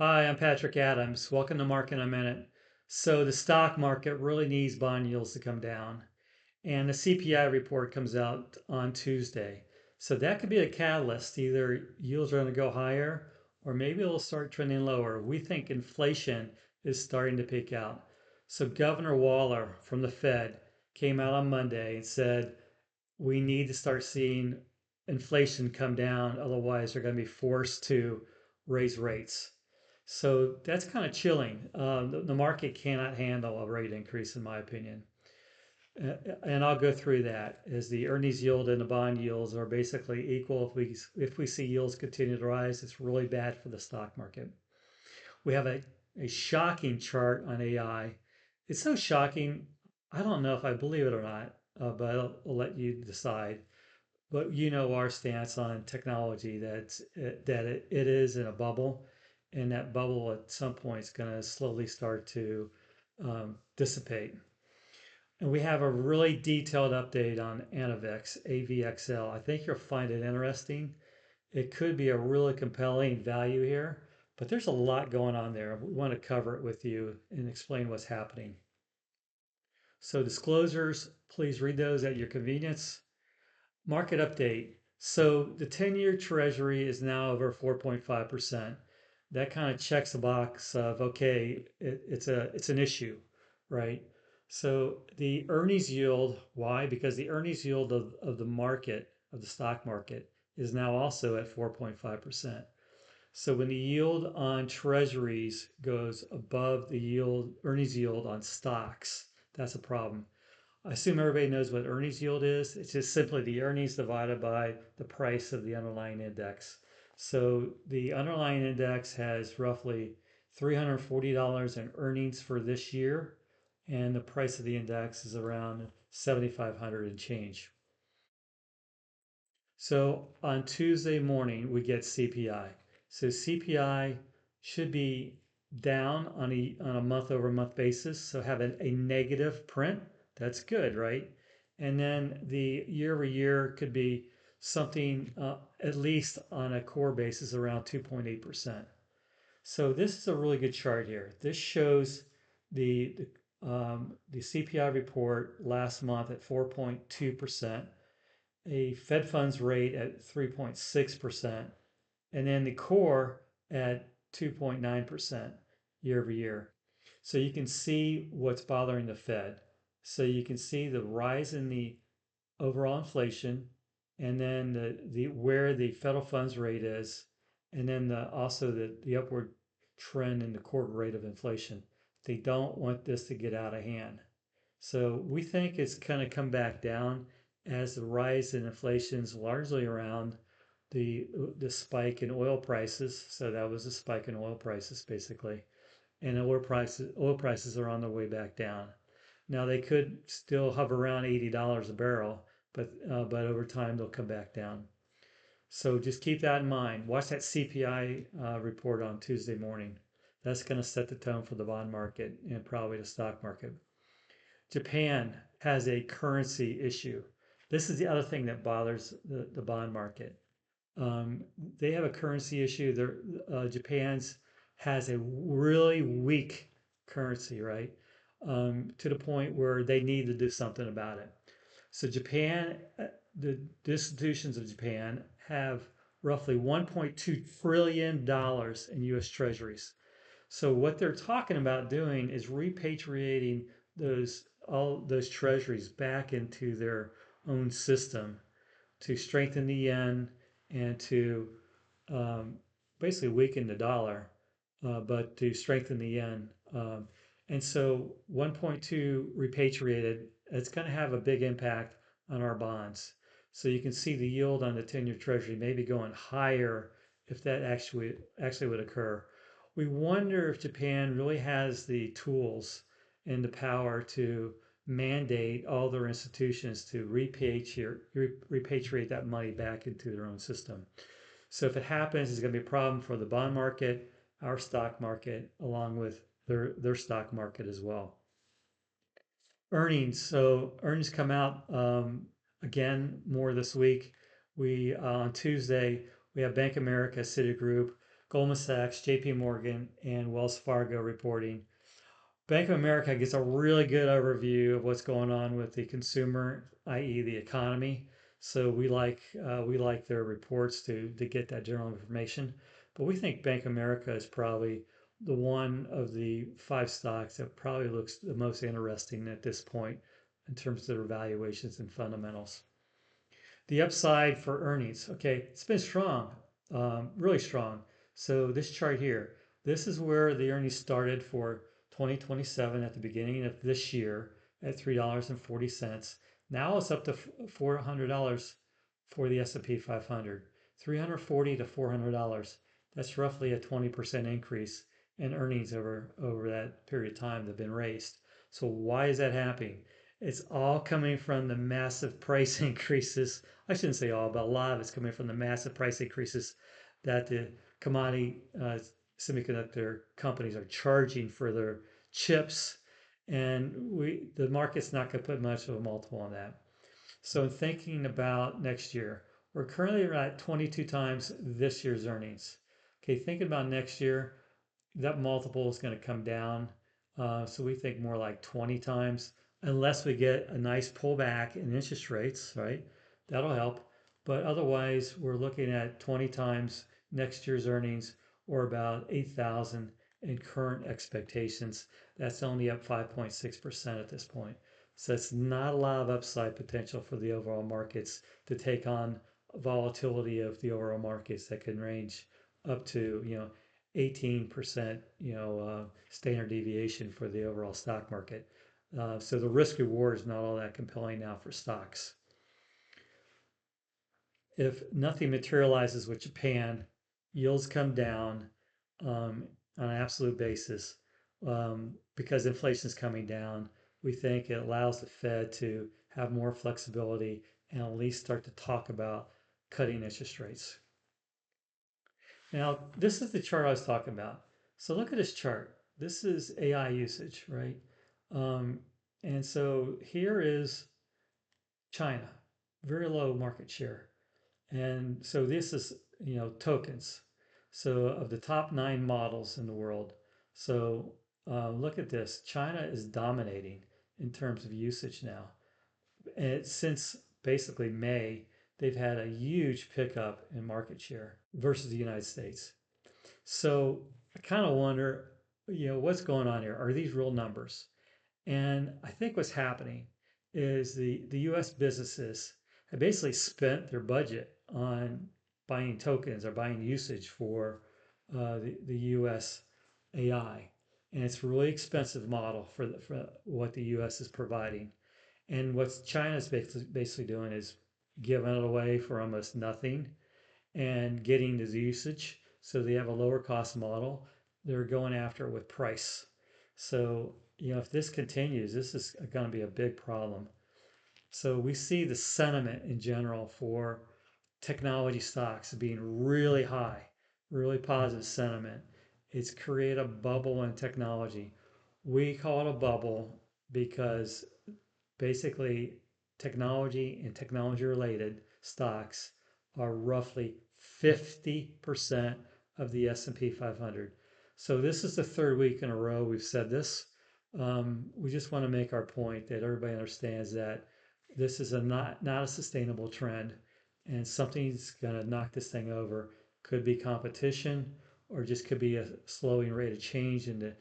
Hi, I'm Patrick Adams. Welcome to Market in a Minute. So, the stock market really needs bond yields to come down, and the CPI report comes out on Tuesday. So, that could be a catalyst. Either yields are going to go higher or maybe it'll start trending lower. We think inflation is starting to peak out. So, Governor Waller from the Fed came out on Monday and said we need to start seeing inflation come down, otherwise, they're going to be forced to raise rates. So that's kind of chilling. The market cannot handle a rate increase, in my opinion. And I'll go through that as the earnings yield and the bond yields are basically equal. If we see yields continue to rise, it's really bad for the stock market. We have a shocking chart on AI. It's so shocking. I don't know if I believe it or not, but I'll let you decide. But you know our stance on technology that it is in a bubble, and that bubble at some point is going to slowly start to dissipate. And we have a really detailed update on ANAVX, AVXL. I think you'll find it interesting. It could be a really compelling value here, but there's a lot going on there. We want to cover it with you and explain what's happening. So disclosures, please read those at your convenience. Market update. So the 10-year treasury is now over 4.5%. That kind of checks the box of okay, it's an issue, right? So the earnings yield, why? Because the earnings yield of the market, of the stock market, is now also at 4.5%. So when the yield on treasuries goes above the yield earnings yield on stocks, that's a problem. I assume everybody knows what earnings yield is. It's just simply the earnings divided by the price of the underlying index. So the underlying index has roughly $340 in earnings for this year, and the price of the index is around 7,500 and change. So on Tuesday morning, we get CPI. So CPI should be down on a month over month basis. So have a negative print. That's good, right? And then the year over year could be something at least on a core basis around 2.8%. So this is a really good chart here. This shows the CPI report last month at 4.2%, a Fed funds rate at 3.6%, and then the core at 2.9% year over year. So you can see what's bothering the Fed. So you can see the rise in the overall inflation, and then the where the federal funds rate is, and then also the upward trend in the core rate of inflation. They don't want this to get out of hand. So we think it's going to come back down as the rise in inflation is largely around the the spike in oil prices. So that was a spike in oil prices basically, and oil prices are on their way back down. Now they could still hover around $80 a barrel, but over time they'll come back down. So just keep that in mind. Watch that CPI report on Tuesday morning. That's going to set the tone for the bond market and probably the stock market. Japan has a currency issue. This is the other thing that bothers the bond market. Um, they have a currency issue. Japan's has a really weak currency, right? To the point where they need to do something about it. So the institutions of Japan have roughly $1.2 trillion in U.S. Treasuries. So what they're talking about doing is repatriating all those treasuries back into their own system to strengthen the yen and to um, basically weaken the dollar, but to strengthen the yen. And so 1.2 repatriated, it's going to have a big impact on our bonds. So you can see the yield on the 10-year treasury maybe going higher if that actually would occur. We wonder if Japan really has the tools and the power to mandate all their institutions to repatriate that money back into their own system. So if it happens, it's going to be a problem for the bond market, our stock market, along with their stock market as well. Earnings. So earnings come out again more this week. We on Tuesday we have Bank of America, Citigroup, Goldman Sachs, JP Morgan, and Wells Fargo reporting. Bank of America gets a really good overview of what's going on with the consumer, i.e., the economy. So we like their reports to get that general information. But we think Bank of America is probably the one of the five stocks that probably looks the most interesting at this point in terms of their valuations and fundamentals. The upside for earnings. Okay, it's been strong, really strong. So this chart here, this is where the earnings started for 2027 at the beginning of this year at $3.40. Now it's up to $400 for the S&P 500, $340 to $400. That's roughly a 20% increase in earnings over that period of time that have been raised. So why is that happening? It's all coming from the massive price increases. I shouldn't say all, but a lot of it's coming from the massive price increases that the commodity semiconductor companies are charging for their chips, and the market's not going to put much of a multiple on that. So in thinking about next year, we're currently at 22 times this year's earnings. Okay, thinking about next year, that multiple is going to come down. So we think more like 20 times, unless we get a nice pullback in interest rates, right? That'll help. But otherwise, we're looking at 20 times next year's earnings or about 8,000 in current expectations. That's only up 5.6% at this point. So it's not a lot of upside potential for the overall markets to take on volatility of the overall markets that can range up to, 18%, standard deviation for the overall stock market. So the risk reward is not all that compelling now for stocks. If nothing materializes with Japan, yields come down on an absolute basis because inflation is coming down. We think it allows the Fed to have more flexibility and at least start to talk about cutting interest rates. Now, this is the chart I was talking about. So look at this chart. This is AI usage, right? Um, and so here is China, very low market share. And so this is, tokens. So of the top nine models in the world. So look at this. China is dominating in terms of usage now. And since basically May, they've had a huge pickup in market share versus the United States. So I kind of wonder, what's going on here? Are these real numbers? And I think what's happening is the US businesses have basically spent their budget on buying tokens or buying usage for the US AI. And it's a really expensive model for what the US is providing. And what China's basically doing is giving it away for almost nothing and getting the usage. So they have a lower cost model. They're going after it with price. So, if this continues, this is going to be a big problem. So we see the sentiment in general for technology stocks being really high, really positive sentiment. It's created a bubble in technology. We call it a bubble because basically technology and technology related stocks are roughly 50% of the S&P 500. So this is the third week in a row we've said this. We just want to make our point that everybody understands that this is not a sustainable trend, and something's going to knock this thing over. Could be competition, or just could be a slowing rate of change in the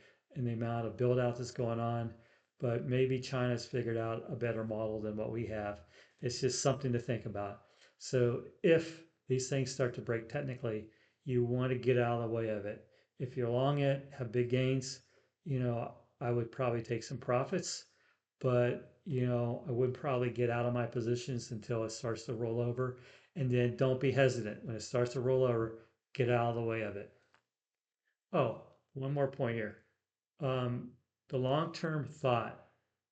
amount of build out that's going on. But maybe China's figured out a better model than what we have. It's just something to think about. So if these things start to break technically, you want to get out of the way of it. If you're long it, have big gains, I would probably take some profits, but I would probably get out of my positions until it starts to roll over. And then don't be hesitant. When it starts to roll over, get out of the way of it. Oh, one more point here. um, the long-term thought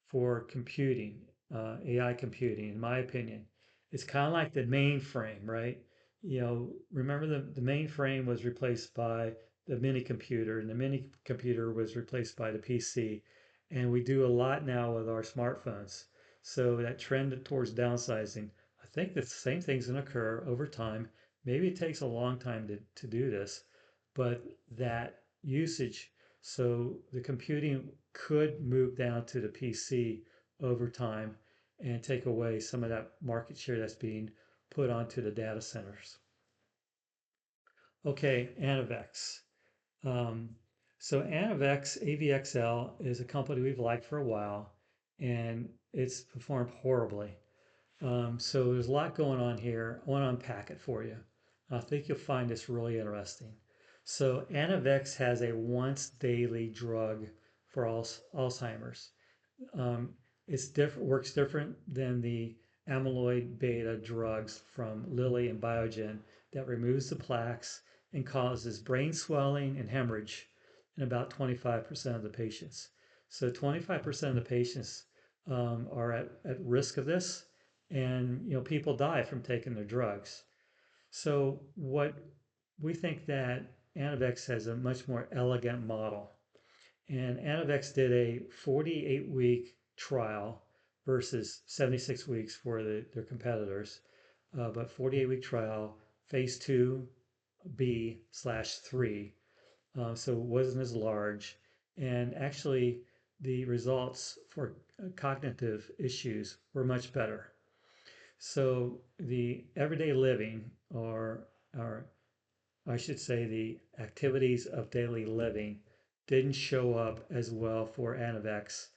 for computing, AI computing, in my opinion, is kind of like the mainframe, right? Remember the mainframe was replaced by the mini computer, and the mini computer was replaced by the PC. And we do a lot now with our smartphones. So that trend towards downsizing, I think the same thing's going to occur over time. Maybe it takes a long time to do this, but that usage, so the computing could move down to the PC over time and take away some of that market share that's being put onto the data centers. Okay, Anavex. Um, so Anavex AVXL is a company we've liked for a while, and it's performed horribly. So there's a lot going on here. I want to unpack it for you. I think you'll find this really interesting. So Anavex has a once daily drug for Alzheimer's. Um, it's different, works different than the amyloid beta drugs from Lilly and Biogen that removes the plaques and causes brain swelling and hemorrhage in about 25% of the patients. So 25% of the patients are at risk of this, and people die from taking their drugs. So what we think that Anavex has a much more elegant model, and Anavex did a 48-week trial versus 76 weeks for their competitors, but 48-week trial, phase 2B/3, so it wasn't as large. And actually, the results for cognitive issues were much better. So the everyday living, or I should say, the activities of daily living didn't show up as well for Anavex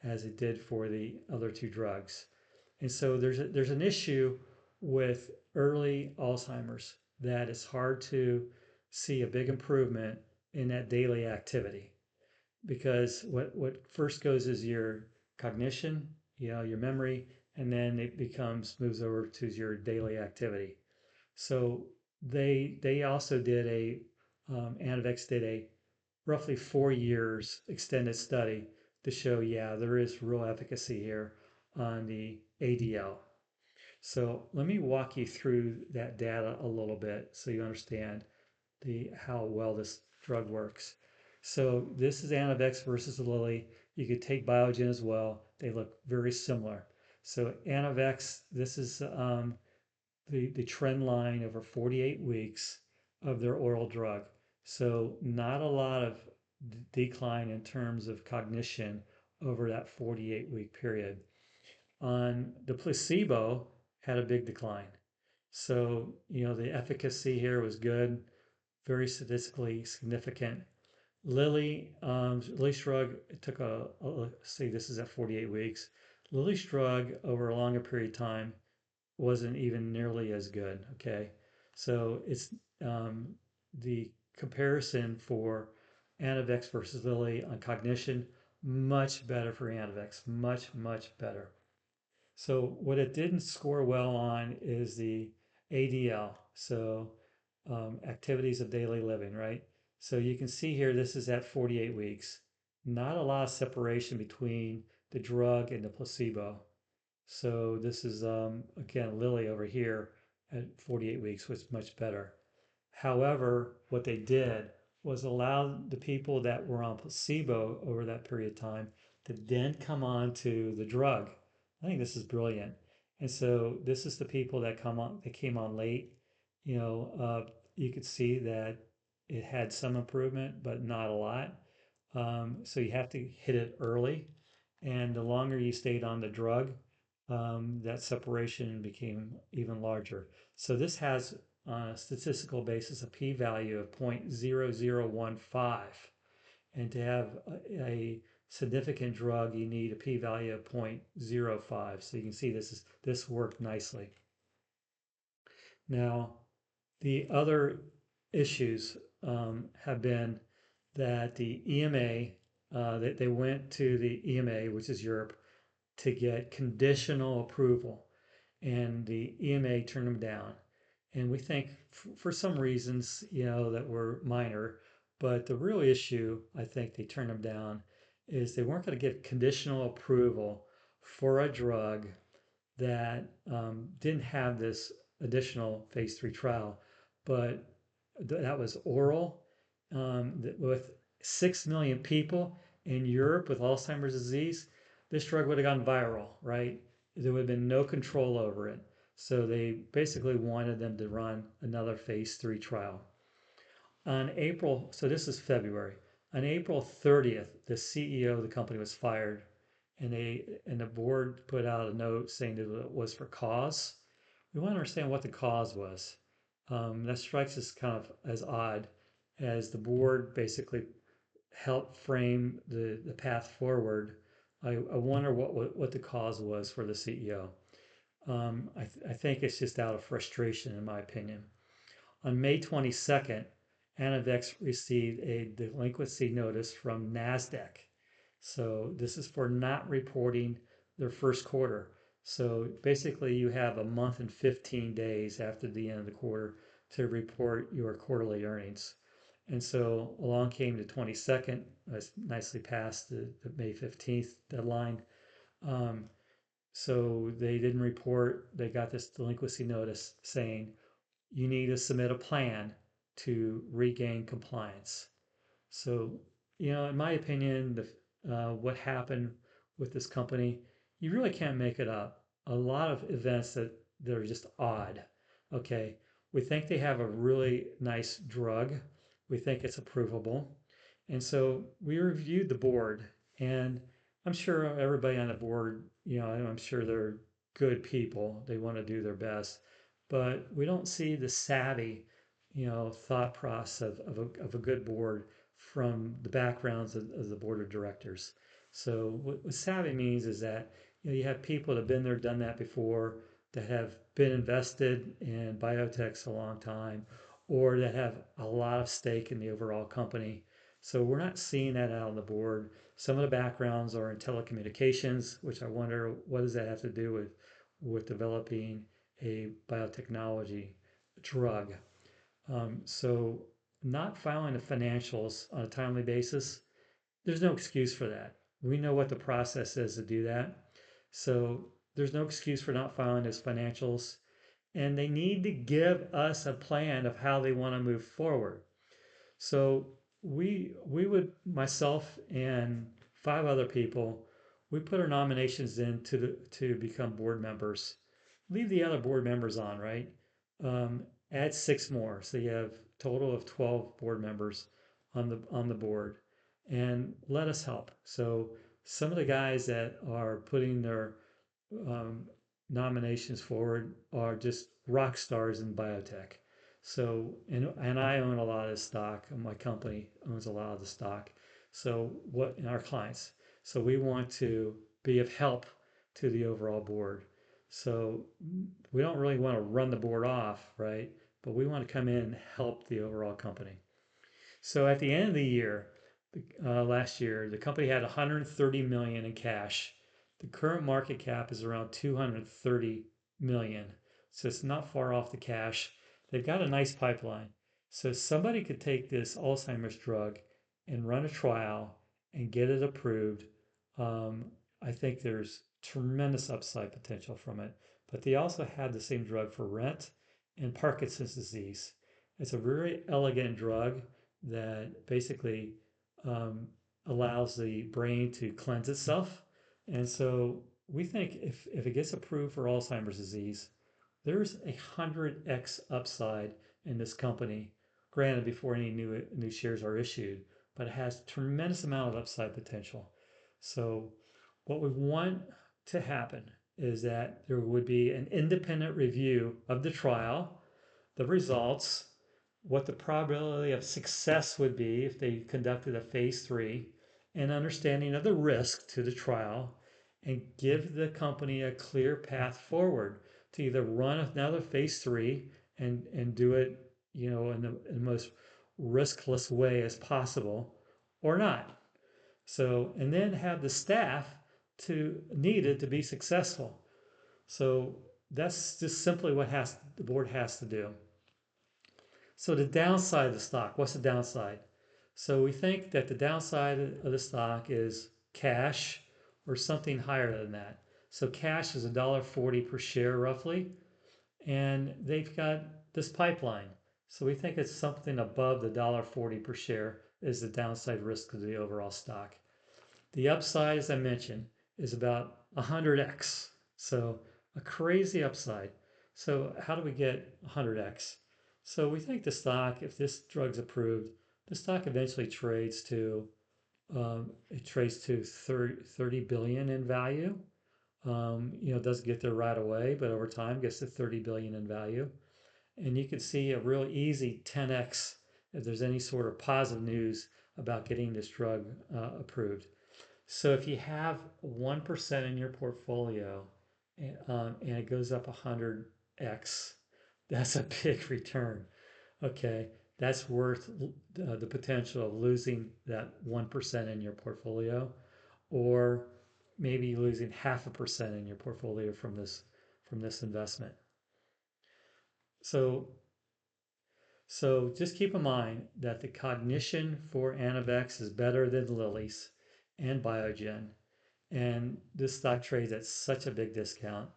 as it did for the other two drugs. And so there's an issue with early Alzheimer's that it's hard to see a big improvement in that daily activity, because what first goes is your cognition, your memory, and then it becomes moves over to your daily activity. So they also did a Anavex did a roughly 4 years extended study to show, yeah, there is real efficacy here on the ADL. So let me walk you through that data a little bit so you understand the how well this drug works. So this is Anavex versus Lilly. You could take Biogen as well. They look very similar. So Anavex, this is the trend line over 48 weeks of their oral drug. So not a lot of decline in terms of cognition over that 48-week period. On the placebo, had a big decline. So, the efficacy here was good, very statistically significant. Lilly's drug, it took see, this is at 48 weeks. Lilly's drug over a longer period of time wasn't even nearly as good. Okay, so it's the comparison for Anavex versus Lilly on cognition, much better for Anavex, much better. So what it didn't score well on is the ADL, so activities of daily living, right? So you can see here, this is at 48 weeks. Not a lot of separation between the drug and the placebo. So this is, again, Lilly over here at 48 weeks was much better. However, what they did was allow the people that were on placebo over that period of time to then come on to the drug. I think this is brilliant. And so this is the people that came on late. You could see that it had some improvement, but not a lot. So you have to hit it early. And the longer you stayed on the drug, that separation became even larger. So this has, on a statistical basis, a p-value of 0.0015. And to have a significant drug, you need a p-value of 0.05. So you can see this worked nicely. Now, the other issues have been that the EMA, that they went to the EMA, which is Europe, to get conditional approval, and the EMA turned them down. And we think for some reasons, that were minor, but the real issue, I think they turned them down, is they weren't going to get conditional approval for a drug that didn't have this additional phase 3 trial, but that was oral, with 6 million people in Europe with Alzheimer's disease. This drug would have gone viral, right? There would have been no control over it. So they basically wanted them to run another phase 3 trial. So this is February. On April 30th, the CEO of the company was fired, and the board put out a note saying that it was for cause. We want to understand what the cause was. That strikes us kind of as odd, as the board basically helped frame the path forward. I wonder what the cause was for the CEO. I think it's just out of frustration, in my opinion. On May 22nd, Anavex received a delinquency notice from NASDAQ. So this is for not reporting their first quarter. So basically, you have a month and 15 days after the end of the quarter to report your quarterly earnings. And so along came the 22nd, nicely past the May 15th deadline. Um, so they didn't report, they got this delinquency notice saying, you need to submit a plan to regain compliance. So, in my opinion, what happened with this company, you really can't make it up. A lot of events that are just odd. Okay, we think they have a really nice drug. We think it's approvable. And so we reviewed the board, and I'm sure everybody on the board, I'm sure they're good people. They want to do their best, but we don't see the savvy, thought process of a good board from the backgrounds of the board of directors. So what savvy means is that you have people that have been there, done that before, that have been invested in biotechs a long time, or that have a lot of stake in the overall company. So we're not seeing that out on the board. Some of the backgrounds are in telecommunications, which I wonder what does that have to do with developing a biotechnology drug. So not filing the financials on a timely basis, there's no excuse for that. We know what the process is to do that. So there's no excuse for not filing those financials. And they need to give us a plan of how they want to move forward. So we would, myself and five other people, we put our nominations in to become board members. Leave the other board members on, right? Add six more, so you have a total of 12 board members on the board, and let us help. So some of the guys that are putting their um, nominations forward are just rock stars in biotech. So, and I own a lot of the stock, and my company owns a lot of the stock. So, what in our clients? So, we want to be of help to the overall board. So, we don't really want to run the board off, right? But we want to come in and help the overall company. So at the end of the year, last year, the company had 130 million in cash. The current market cap is around 230 million. So it's not far off the cash. They've got a nice pipeline. So somebody could take this Alzheimer's drug and run a trial and get it approved. Um, I think there's tremendous upside potential from it. But they also have the same drug for Rett and Parkinson's disease. It's a very elegant drug that basically um, allows the brain to cleanse itself. And so we think if it gets approved for Alzheimer's disease, there's 100x upside in this company. Granted, before any new shares are issued, but it has tremendous amount of upside potential. So what we want to happen is that there would be an independent review of the trial, the results, what the probability of success would be if they conducted a phase three, and understanding of the risk to the trial, and give the company a clear path forward to either run another phase three and do it, in the most riskless way as possible, or not. So, and then have the staff to needed to be successful. So that's just simply what the board has to do. So the downside of the stock, what's the downside? So we think that the downside of the stock is cash or something higher than that. So cash is $1.40 per share roughly, and they've got this pipeline. So we think it's something above the $1.40 per share is the downside risk of the overall stock. The upside, as I mentioned, is about 100x. So a crazy upside. So how do we get 100x? So we think the stock, if this drug's approved, the stock eventually trades to it trades to 30 billion in value. It doesn't get there right away, but over time gets to 30 billion in value. And you can see a real easy 10x if there's any sort of positive news about getting this drug approved. So if you have 1% in your portfolio and it goes up 100x, that's a big return. Okay, that's worth the potential of losing that 1% in your portfolio, or maybe losing 0.5% in your portfolio from this investment. So so just keep in mind that the cognition for Anavex is better than Lilly's and Biogen, and this stock trades at such a big discount.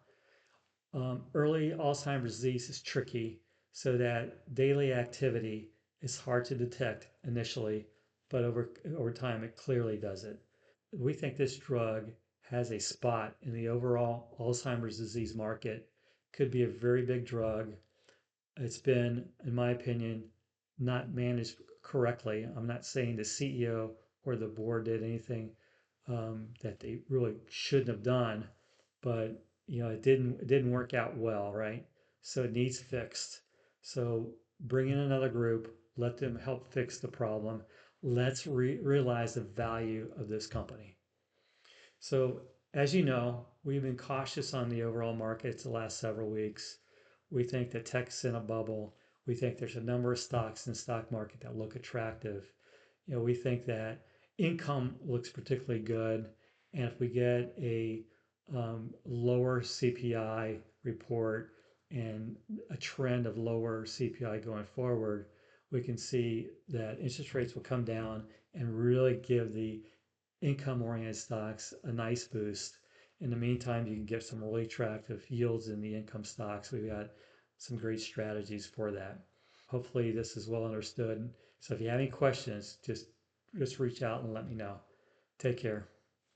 Early Alzheimer's disease is tricky, so that daily activity is hard to detect initially, but over time it clearly does it. We think this drug has a spot in the overall Alzheimer's disease market, could be a very big drug. It's been, in my opinion, not managed correctly. I'm not saying the CEO or the board did anything that they really shouldn't have done, but it didn't work out well, right? So it needs fixed. So bring in another group, let them help fix the problem. Let's realize the value of this company. So, as you know, we've been cautious on the overall markets the last several weeks. We think that tech's in a bubble. We think there's a number of stocks in the stock market that look attractive. We think that income looks particularly good. And if we get a lower CPI report and a trend of lower CPI going forward, we can see that interest rates will come down and really give the income oriented stocks a nice boost. In the meantime, you can get some really attractive yields in the income stocks. We've got some great strategies for that. Hopefully, this is well understood. So, if you have any questions, just reach out and let me know. Take care.